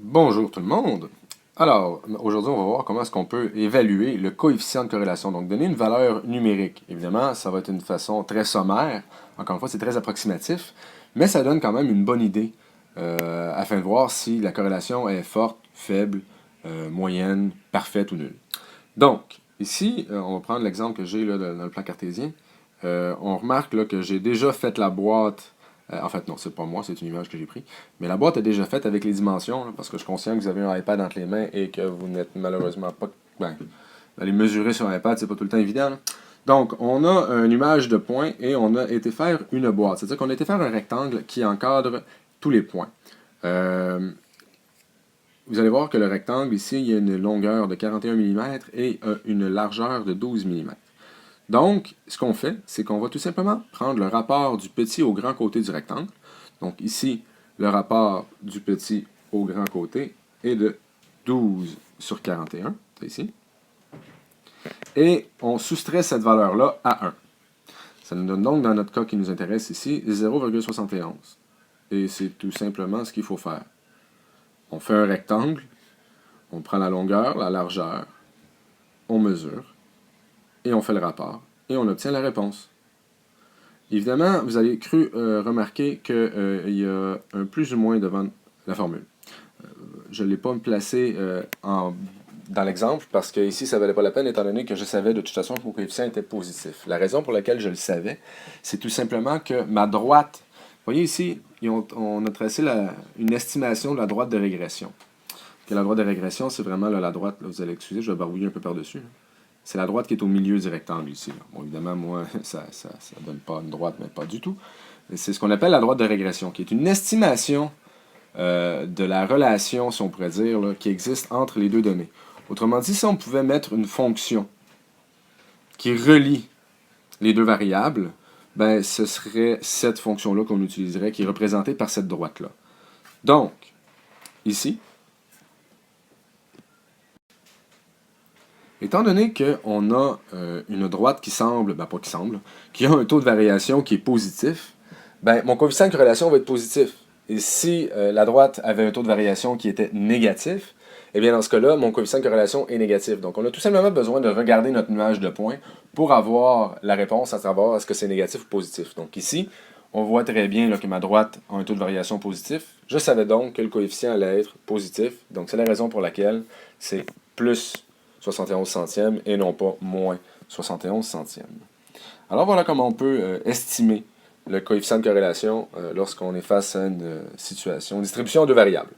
Bonjour tout le monde. Alors, aujourd'hui, on va voir comment est-ce qu'on peut évaluer le coefficient de corrélation. Donc, donner une valeur numérique. Évidemment, ça va être une façon très sommaire. Encore une fois, c'est très approximatif, mais ça donne quand même une bonne idée afin de voir si la corrélation est forte, faible, moyenne, parfaite ou nulle. Donc, ici, on va prendre l'exemple que j'ai là, dans le plan cartésien. On remarque là, que j'ai déjà fait la boîte. En fait, non, c'est pas moi, c'est une image que j'ai prise. Mais la boîte est déjà faite avec les dimensions, là, parce que je suis conscient que vous avez un iPad entre les mains et que vous n'êtes malheureusement pas. Ben, d'aller mesurer sur un iPad, c'est pas tout le temps évident, là. Donc, on a une image de points et on a été faire une boîte. C'est-à-dire qu'on a été faire un rectangle qui encadre tous les points. Vous allez voir que le rectangle, ici, il y a une longueur de 41 mm et une largeur de 12 mm. Donc, ce qu'on fait, c'est qu'on va tout simplement prendre le rapport du petit au grand côté du rectangle. Donc ici, le rapport du petit au grand côté est de 12 sur 41, c'est ici. Et on soustrait cette valeur-là à 1. Ça nous donne donc, dans notre cas qui nous intéresse ici, 0,71. Et c'est tout simplement ce qu'il faut faire. On fait un rectangle, on prend la longueur, la largeur, on mesure, et on fait le rapport, et on obtient la réponse. Évidemment, vous avez cru remarquer qu'il y a un plus ou moins devant la formule. Je ne l'ai pas placé dans l'exemple parce que ici, ça ne valait pas la peine étant donné que je savais de toute façon que mon coefficient était positif. La raison pour laquelle je le savais, c'est tout simplement que ma droite, vous voyez ici, on a tracé une estimation de la droite de régression. Que la droite de régression, c'est vraiment là, la droite, là, vous allez excuser, je vais barbouiller un peu par-dessus. C'est la droite qui est au milieu du rectangle ici. Là. Bon, évidemment, moi, ça ne donne pas une droite, mais pas du tout. C'est ce qu'on appelle la droite de régression, qui est une estimation de la relation, si on pourrait dire, là, qui existe entre les deux données. Autrement dit, si on pouvait mettre une fonction qui relie les deux variables, ben, ce serait cette fonction-là qu'on utiliserait, qui est représentée par cette droite-là. Donc, ici, étant donné qu'on a une droite qui semble, ben pas qui semble, qui a un taux de variation qui est positif, ben mon coefficient de corrélation va être positif. Et si la droite avait un taux de variation qui était négatif, eh bien dans ce cas-là, mon coefficient de corrélation est négatif. Donc on a tout simplement besoin de regarder notre nuage de points pour avoir la réponse à savoir est-ce que c'est négatif ou positif. Donc ici, on voit très bien là, que ma droite a un taux de variation positif. Je savais donc que le coefficient allait être positif. Donc c'est la raison pour laquelle c'est plus 71 centièmes et non pas moins 71 centièmes. Alors voilà comment on peut estimer le coefficient de corrélation lorsqu'on est face à une situation, une distribution de variables.